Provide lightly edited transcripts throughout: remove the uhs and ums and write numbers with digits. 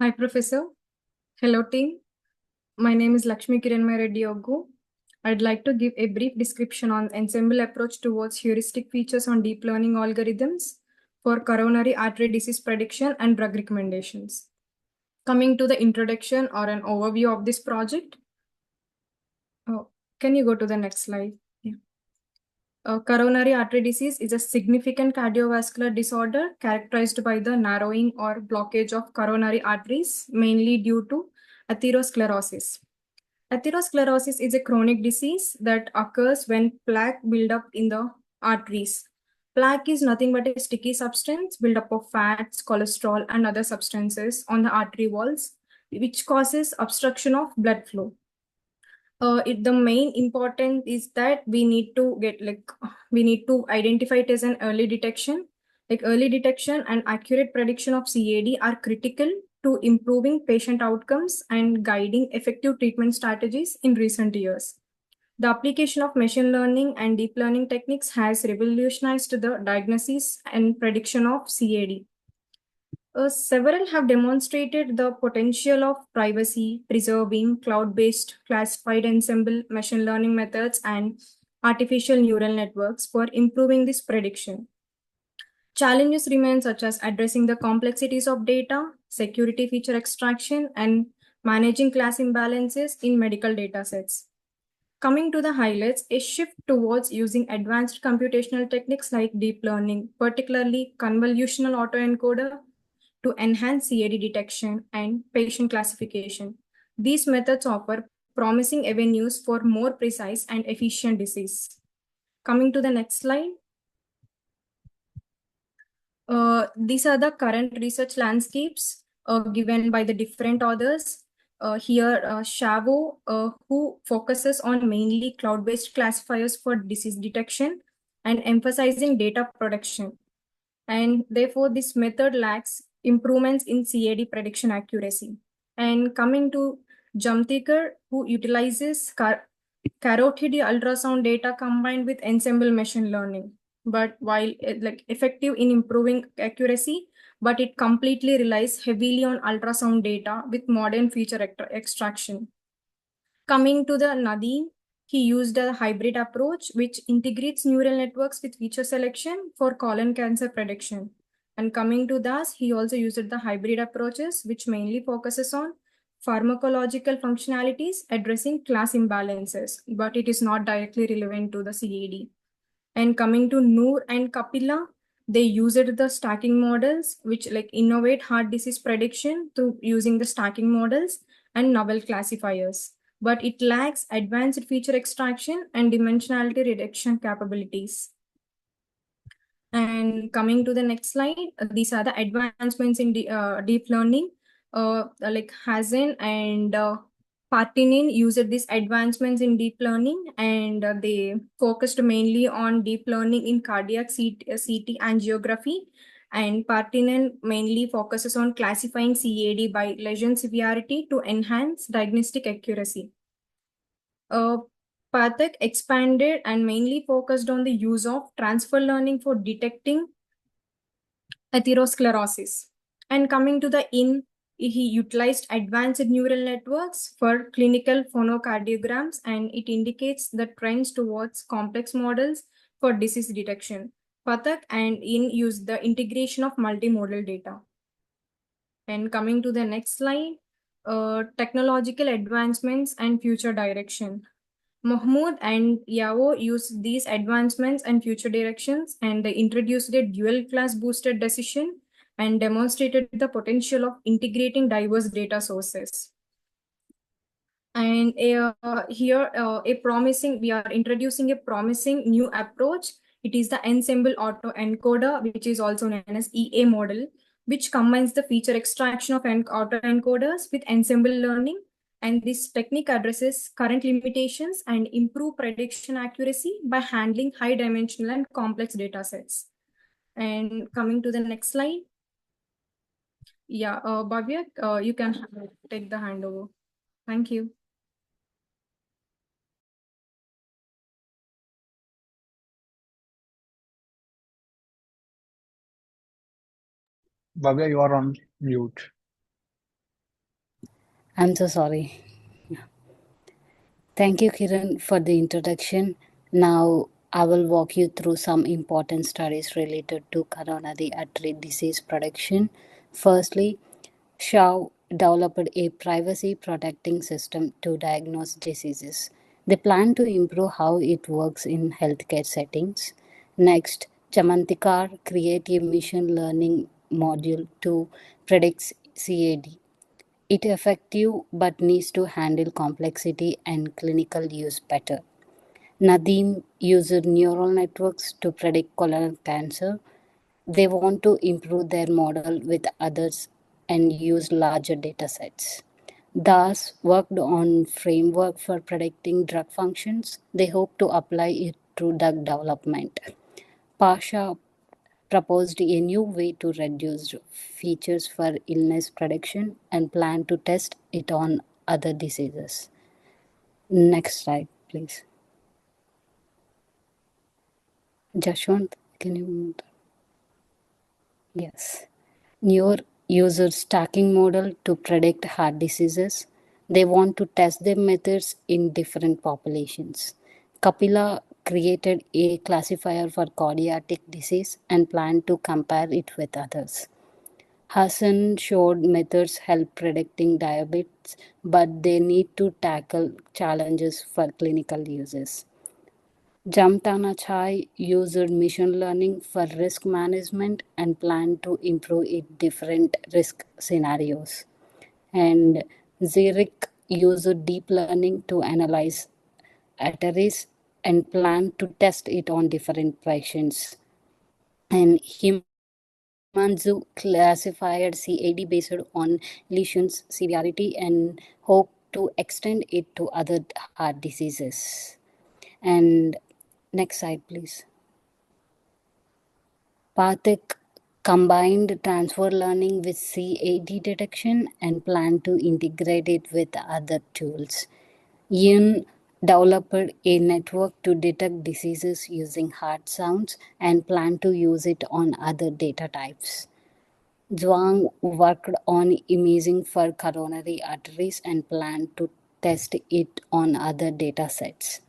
Hi, Professor. Hello, team. My name is Lakshmi Kiranmai Reddy Voggu. I'd like to give a brief description on Ensemble approach towards heuristic features on deep learning algorithms for coronary artery disease prediction and drug recommendations. Coming to the introduction or an overview of this project. Can you go to the next slide? Yeah. Coronary artery disease is a significant cardiovascular disorder characterized by the narrowing or blockage of coronary arteries, mainly due to atherosclerosis. Atherosclerosis is a chronic disease that occurs when plaque build up in the arteries. Plaque is nothing but a sticky substance built up of fats, cholesterol, and other substances on the artery walls, which causes obstruction of blood flow. The main important is that we need to identify it as an early detection. Like early detection and accurate prediction of CAD are critical to improving patient outcomes and guiding effective treatment strategies in recent years. The application of machine learning and deep learning techniques has revolutionized the diagnosis and prediction of CAD. Several have demonstrated the potential of privacy preserving cloud-based classified ensemble machine learning methods and artificial neural networks for improving this prediction. Challenges remain such as addressing the complexities of data, security feature extraction, and managing class imbalances in medical datasets. Coming to the highlights, a shift towards using advanced computational techniques like deep learning, particularly convolutional autoencoder, to enhance CAD detection and patient classification. These methods offer promising avenues for more precise and efficient disease. Coming to the next slide. These are the current research landscapes given by the different authors. Here, Shavo, who focuses on mainly cloud-based classifiers for disease detection and emphasizing data production. And therefore, this method lacks improvements in CAD prediction accuracy. And coming to Jamtikar, who utilizes carotid ultrasound data combined with ensemble machine learning. But while effective in improving accuracy, but it completely relies heavily on ultrasound data with modern feature extraction. Coming to the Nadeem, he used a hybrid approach which integrates neural networks with feature selection for colon cancer prediction. And coming to Das, he also used the hybrid approaches which mainly focuses on pharmacological functionalities addressing class imbalances, but it is not directly relevant to the CAD. And coming to Noor and Kapila, they used the stacking models, which innovate heart disease prediction through using the stacking models and novel classifiers. But it lacks advanced feature extraction and dimensionality reduction capabilities. And coming to the next slide, these are the advancements in deep learning. Like Hazen and Partinin used these advancements in deep learning, and they focused mainly on deep learning in cardiac CT angiography. And Partinin mainly focuses on classifying CAD by lesion severity to enhance diagnostic accuracy. Pathak expanded and mainly focused on the use of transfer learning for detecting atherosclerosis. And coming to the he utilized advanced neural networks for clinical phonocardiograms, and it indicates the trends towards complex models for disease detection. Pathak and in use the integration of multimodal data. And coming to the next slide, technological advancements and future direction. Mahmoud and Yao used these advancements and future directions, and they introduced a dual class boosted decision and demonstrated the potential of integrating diverse data sources. And here, we are introducing a promising new approach. It is the Ensemble autoencoder, which is also known as EA model, which combines the feature extraction of autoencoders with ensemble learning. And this technique addresses current limitations and improve prediction accuracy by handling high dimensional and complex data sets. And coming to the next slide. Yeah, Bhavya, you can take the handover. Thank you. Bhavya, you are on mute. I'm so sorry. Thank you, Kiran, for the introduction. Now, I will walk you through some important studies related to coronary artery disease prediction. Firstly, Shaw developed a privacy protecting system to diagnose diseases. They plan to improve how it works in healthcare settings. Next, Chamantikar create a machine learning module to predict CAD. It effective but needs to handle complexity and clinical use better. Nadeem used neural networks to predict colon cancer. They want to improve their model with others and use larger data sets. Das worked on framework for predicting drug functions. They hope to apply it to drug development. Pasha proposed a new way to reduce features for illness prediction and plan to test it on other diseases. Next slide, please. Jaswanth, can you move? Yes. Newer user stacking model to predict heart diseases. They want to test their methods in different populations. Kapila created a classifier for cardiac disease and planned to compare it with others. Hassan showed methods help predicting diabetes, but they need to tackle challenges for clinical uses. Jamtana Chai used machine learning for risk management and planned to improve it different risk scenarios. And Zirik used deep learning to analyze arteries and planned to test it on different patients. And Himanzu classified CAD based on lesions severity and hoped to extend it to other heart diseases. And next slide, please. Pathak combined transfer learning with CAD detection and planned to integrate it with other tools. Yun developed a network to detect diseases using heart sounds and planned to use it on other data types. Zhuang worked on imaging for coronary arteries and planned to test it on other data sets.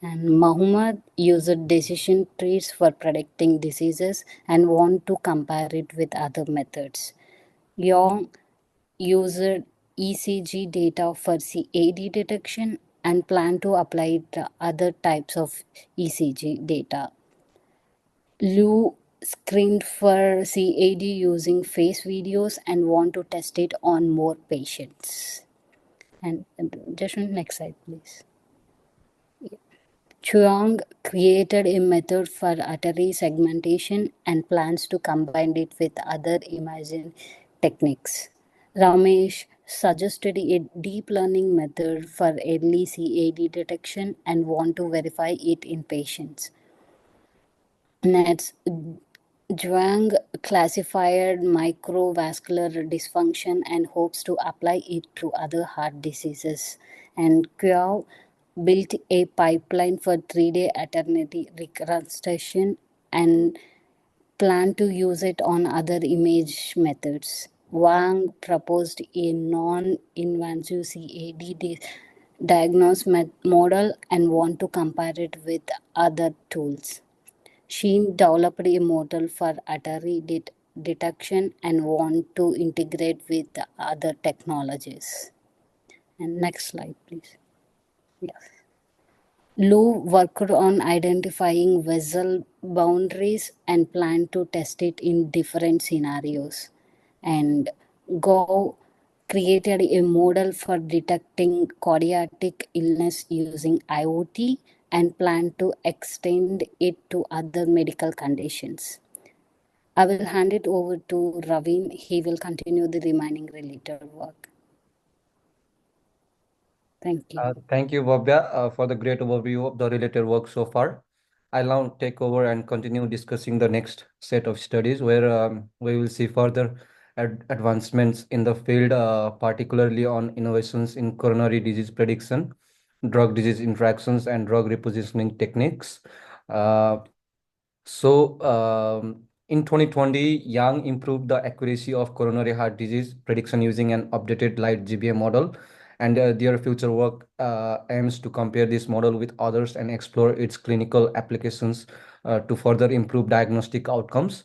And Muhammad used decision trees for predicting diseases and want to compare it with other methods. Yong used ECG data for CAD detection and plan to apply it to other types of ECG data. Liu screened for CAD using face videos and want to test it on more patients. And just next slide, please. Chuang created a method for artery segmentation and plans to combine it with other imaging techniques. Ramesh suggested a deep learning method for early CAD detection and want to verify it in patients. Next, Zhuang classified microvascular dysfunction and hopes to apply it to other heart diseases. And Qiao built a pipeline for 3D eternity reconstruction and plan to use it on other image methods. Wang proposed a non-invasive CAD diagnosis model and want to compare it with other tools. Sheen developed a model for artery detection and want to integrate with the other technologies. And next slide, please. Yes. Lou worked on identifying vessel boundaries and planned to test it in different scenarios. And Go created a model for detecting cardiac illness using IoT and planned to extend it to other medical conditions. I will hand it over to Ravin. He will continue the remaining related work. Thank you. Thank you, Bhavya, for the great overview of the related work so far. I'll now take over and continue discussing the next set of studies where we will see further advancements in the field, particularly on innovations in coronary disease prediction, drug disease interactions, and drug repositioning techniques. Uh, so, In 2020, Yang improved the accuracy of coronary heart disease prediction using an updated light GBA model, and their future work aims to compare this model with others and explore its clinical applications to further improve diagnostic outcomes.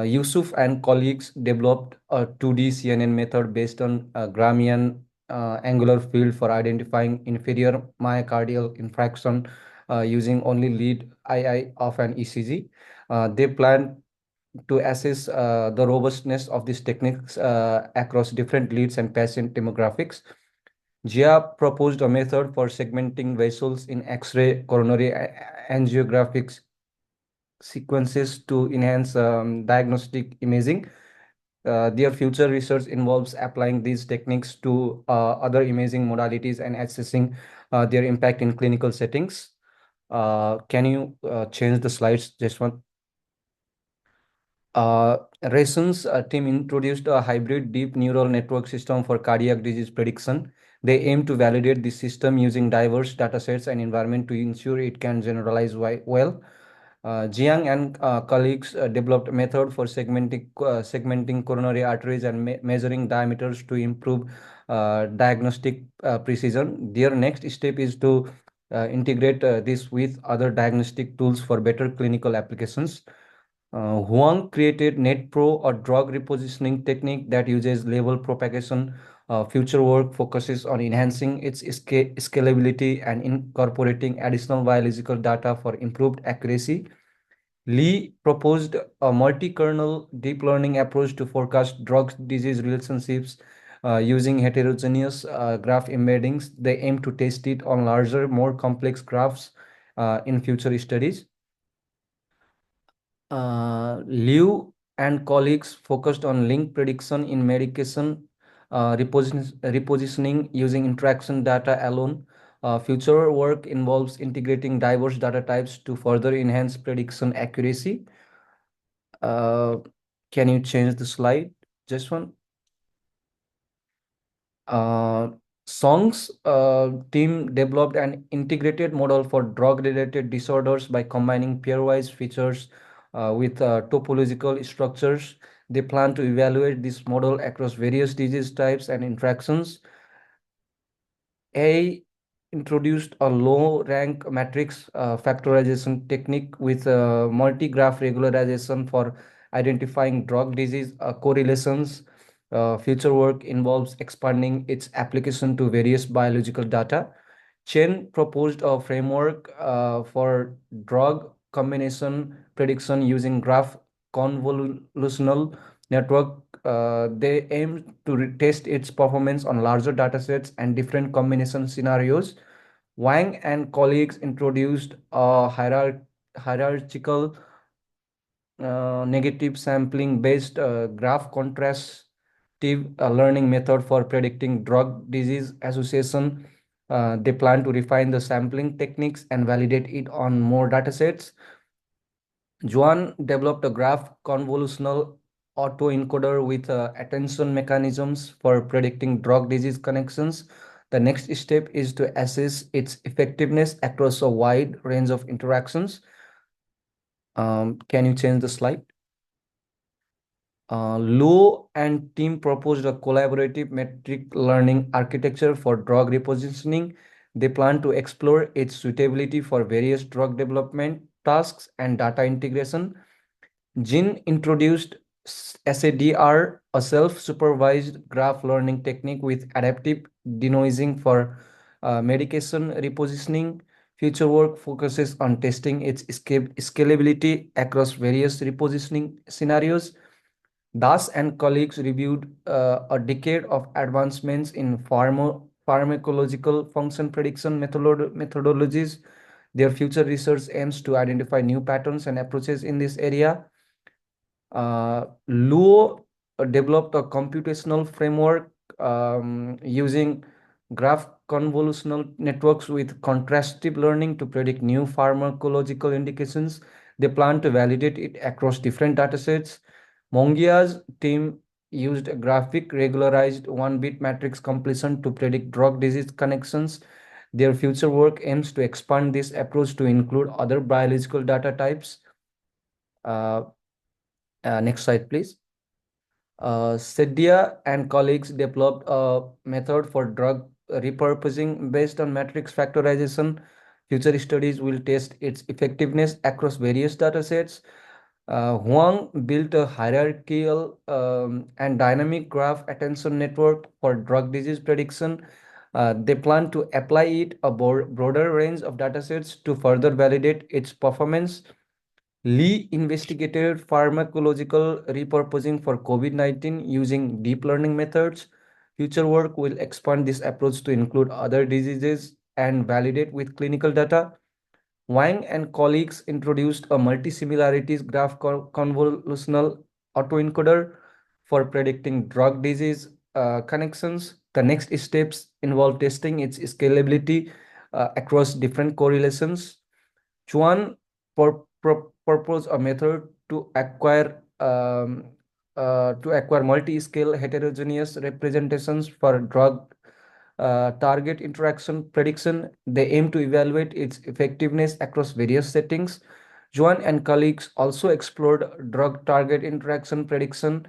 Yusuf and colleagues developed a 2D CNN method based on Gramian angular field for identifying inferior myocardial infarction using only lead II of an ECG. They plan to assess the robustness of these techniques across different leads and patient demographics. Jia proposed a method for segmenting vessels in X-ray coronary angiographic sequences to enhance diagnostic imaging. Their future research involves applying these techniques to other imaging modalities and assessing their impact in clinical settings. Can you change the slides, Jaswanth? Reson's team introduced a hybrid deep neural network system for cardiac disease prediction. They aim to validate the system using diverse datasets and environment to ensure it can generalize well. Jiang and colleagues developed a method for segmenting coronary arteries and measuring diameters to improve diagnostic precision. Their next step is to integrate this with other diagnostic tools for better clinical applications. Huang created NetPro, a drug repositioning technique that uses label propagation. Future work focuses on enhancing its scalability and incorporating additional biological data for improved accuracy. Lee proposed a multi-kernel deep learning approach to forecast drug-disease relationships using heterogeneous graph embeddings. They aim to test it on larger, more complex graphs in future studies. Liu and colleagues focused on link prediction in medication repositioning using interaction data alone. Future work involves integrating diverse data types to further enhance prediction accuracy. Can you change the slide? Just one. Song's team developed an integrated model for drug-related disorders by combining pairwise features with topological structures. They plan to evaluate this model across various disease types and interactions. A introduced a low-rank matrix factorization technique with multi-graph regularization for identifying drug disease correlations. Future work involves expanding its application to various biological data. Chen proposed a framework for drug combination prediction using graph convolutional network. They aim to test its performance on larger datasets and different combination scenarios. Wang and colleagues introduced a hierarchical negative sampling based graph contrastive learning method for predicting drug disease association. They plan to refine the sampling techniques and validate it on more datasets. Juan developed a graph convolutional autoencoder with attention mechanisms for predicting drug disease connections. The next step is to assess its effectiveness across a wide range of interactions. Can you change the slide? Luo and team proposed a collaborative metric learning architecture for drug repositioning. They plan to explore its suitability for various drug development tasks and data integration. Jin introduced SADR, a self-supervised graph learning technique with adaptive denoising for medication repositioning. Future work focuses on testing its scalability across various repositioning scenarios. Das and colleagues reviewed a decade of advancements in pharmacological function prediction methodologies. Their future research aims to identify new patterns and approaches in this area. Luo developed a computational framework using graph convolutional networks with contrastive learning to predict new pharmacological indications. They plan to validate it across different datasets. Mongia's team used a graphic regularized one-bit matrix completion to predict drug disease connections. Their future work aims to expand this approach to include other biological data types. Next slide, please. Sedia and colleagues developed a method for drug repurposing based on matrix factorization. Future studies will test its effectiveness across various datasets. Huang built a hierarchical and dynamic graph attention network for drug disease prediction. They plan to apply it a broader range of datasets to further validate its performance. Lee investigated pharmacological repurposing for COVID-19 using deep learning methods. Future work will expand this approach to include other diseases and validate with clinical data. Wang and colleagues introduced a multi-similarities graph convolutional autoencoder for predicting drug disease connections. The next steps involve testing its scalability across different correlations. Chuan proposed a method to acquire multi-scale heterogeneous representations for drug target interaction prediction. They aim to evaluate its effectiveness across various settings. Juan and colleagues also explored drug target interaction prediction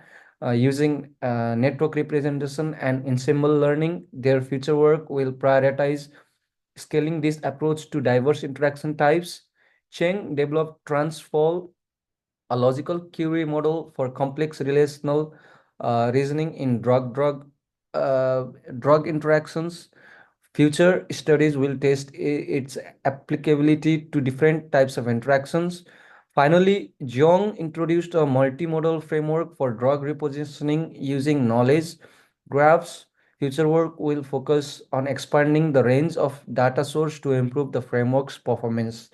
using network representation and ensemble learning. Their future work will prioritize scaling this approach to diverse interaction types. Cheng developed Transfall, a logical query model for complex relational reasoning in drug interactions. Future studies will test its applicability to different types of interactions. Finally, Jiang introduced a multimodal framework for drug repositioning using knowledge graphs. Future work will focus on expanding the range of data source to improve the framework's performance.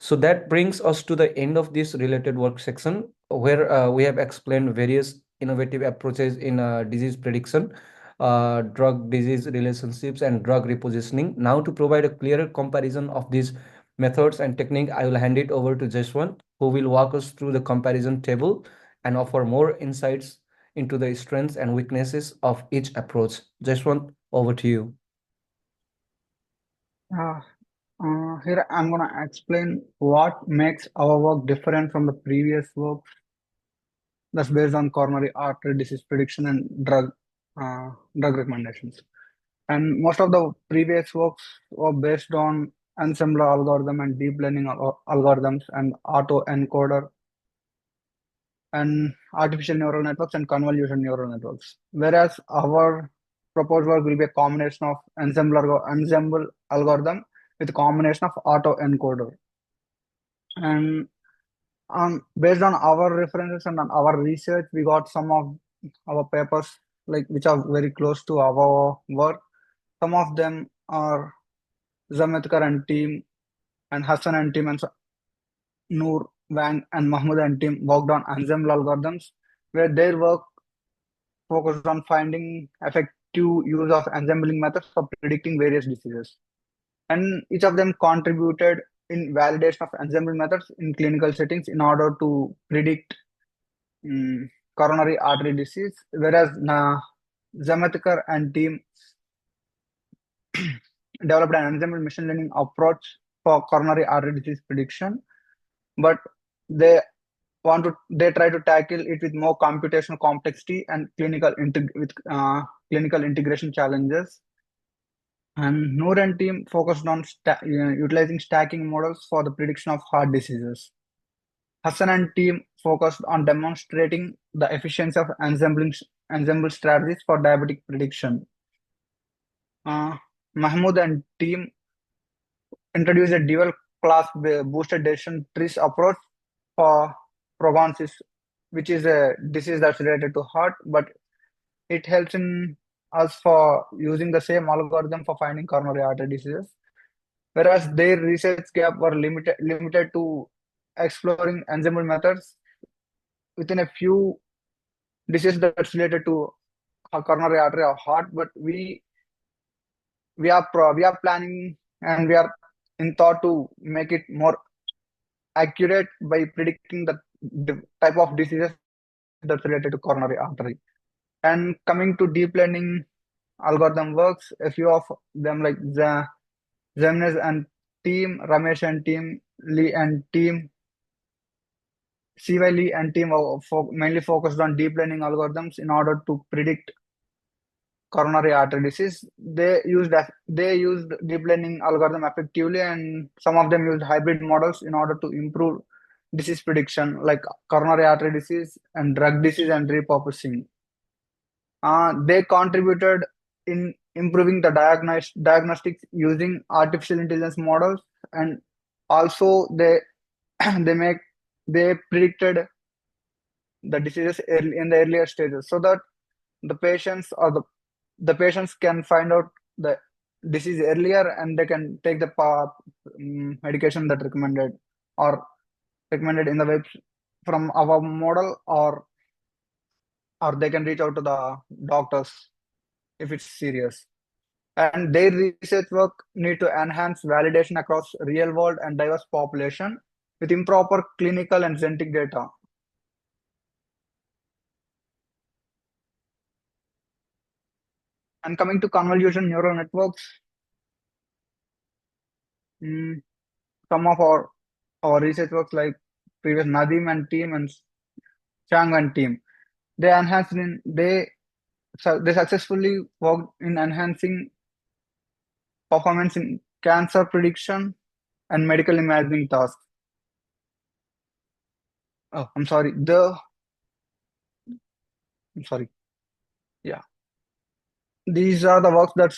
So that brings us to the end of this related work section, where we have explained various innovative approaches in disease prediction, drug disease relationships, and drug repositioning. Now, to provide a clearer comparison of these methods and technique, I will hand it over to Jaswanth, who will walk us through the comparison table and offer more insights into the strengths and weaknesses of each approach. Jaswanth, over to you. Uh, Here I'm gonna explain what makes our work different from the previous work that's based on coronary artery disease prediction and drug recommendations. And most of the previous works were based on ensemble algorithm and deep learning algorithms and auto encoder and artificial neural networks and convolution neural networks. Whereas our proposed work will be a combination of ensemble algorithm with a combination of auto encoder. And based on our references and on our research, we got some of our papers which are very close to our work. Some of them are Zamatkar and team and Hassan and team and Noor, Wang and Mahmood and team worked on ensemble algorithms, where their work focused on finding effective use of ensembling methods for predicting various diseases. And each of them contributed in validation of ensemble methods in clinical settings in order to predict coronary artery disease, whereas Zamatkar and team developed an ensemble machine learning approach for coronary artery disease prediction, but they try to tackle it with more computational complexity and clinical integration challenges. And Noor and team focused on utilizing stacking models for the prediction of heart diseases. Hassan and team focused on demonstrating the efficiency of ensemble strategies for diabetic prediction. Mahmood and team introduced a dual class boosted decision trees approach for prognosis, which is a disease that's related to heart, but it helps in us for using the same algorithm for finding coronary artery diseases. Whereas their research gap were limited to exploring ensemble methods within a few diseases that's related to coronary artery or heart, but we are planning and we are in thought to make it more accurate by predicting the type of diseases that's related to coronary artery. And coming to deep learning algorithm works, a few of them like Zemnes and team, Ramesh and team, Lee and team CY Lee and team mainly focused on deep learning algorithms in order to predict coronary artery disease. They used deep learning algorithm effectively, and some of them used hybrid models in order to improve disease prediction, like coronary artery disease and drug disease and repurposing. They contributed in improving the diagnostics using artificial intelligence models, and also they make they predicted the diseases in the earlier stages, so that the patients can find out the disease earlier, and they can take the medication that recommended in the web from our model, or they can reach out to the doctors if it's serious. And their research work need to enhance validation across real world and diverse population with improper clinical and genetic data. And coming to convolution neural networks, some of our research works, like previous Nadim and team and Chang and team, they successfully worked in enhancing performance in cancer prediction and medical imaging tasks. Oh, I'm sorry. Yeah. These are the works that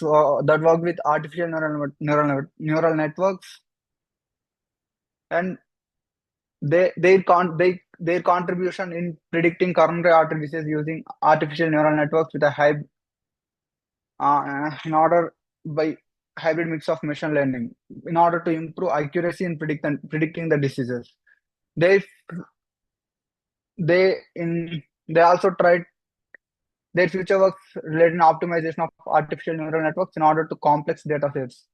work with artificial neural networks, and their contribution in predicting coronary artery disease using artificial neural networks with a in order by hybrid mix of machine learning in order to improve accuracy in predicting the diseases. They they in they also tried their future works related to optimization of artificial neural networks in order to complex data sets.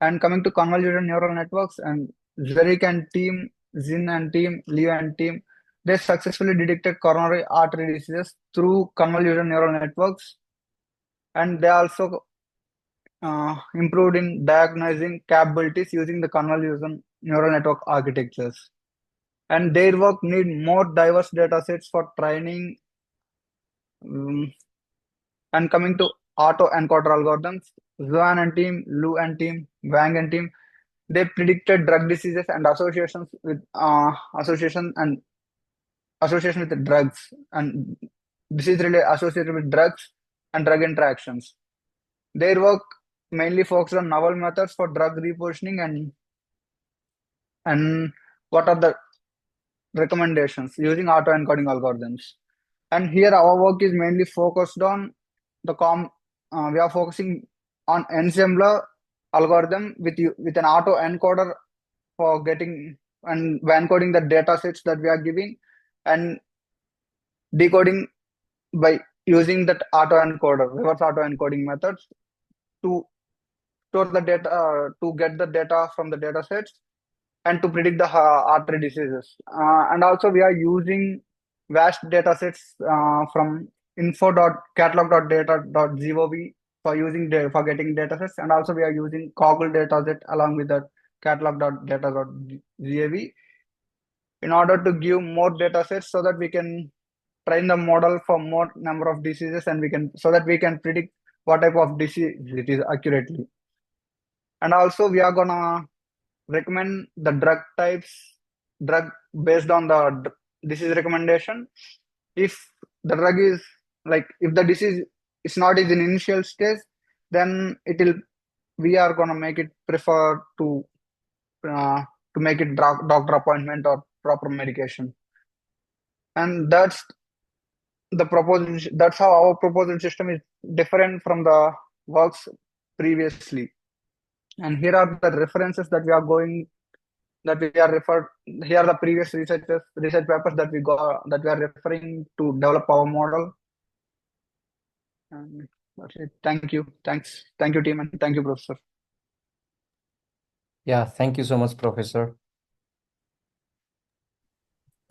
And coming to convolutional neural networks, and Zurich and team, Zin and team, Liu and team, they successfully detected coronary artery diseases through convolutional neural networks, and they also improved in diagnosing capabilities using the convolutional neural network architectures. And their work need more diverse data sets for training. And coming to auto encoder algorithms, Zuan and team, Lu and team, Wang and team, they predicted drug diseases and association with the drugs, and disease related associated with drugs and drug interactions. Their work mainly focused on novel methods for drug repositioning and what are the recommendations using auto encoding algorithms. And here our work is mainly focused on we are focusing on Ensemble algorithm with an auto encoder for getting and encoding the data sets that we are giving, and decoding by using that reverse auto encoding methods to store the data, to get the data from the data sets and to predict the artery diseases. And also we are using vast data sets from info.catalog.data.gov for getting data sets, and also we are using Coggle dataset along with that catalog.data.gov in order to give more data sets so that we can train the model for more number of diseases, and we can predict what type of disease it is accurately. And also we are gonna recommend the drug based on the disease recommendation. If the drug is if the disease is not in initial stage, then we are gonna make it prefer to make it doctor appointment or proper medication. And that's how our proposal system is different from the works previously. And here are the references that we are referred. Here are the previous research papers that we are referring to develop our model. And that's it. Thank you. Thank you, team, and thank you, Professor. Yeah, thank you so much, Professor.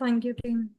Thank you, team.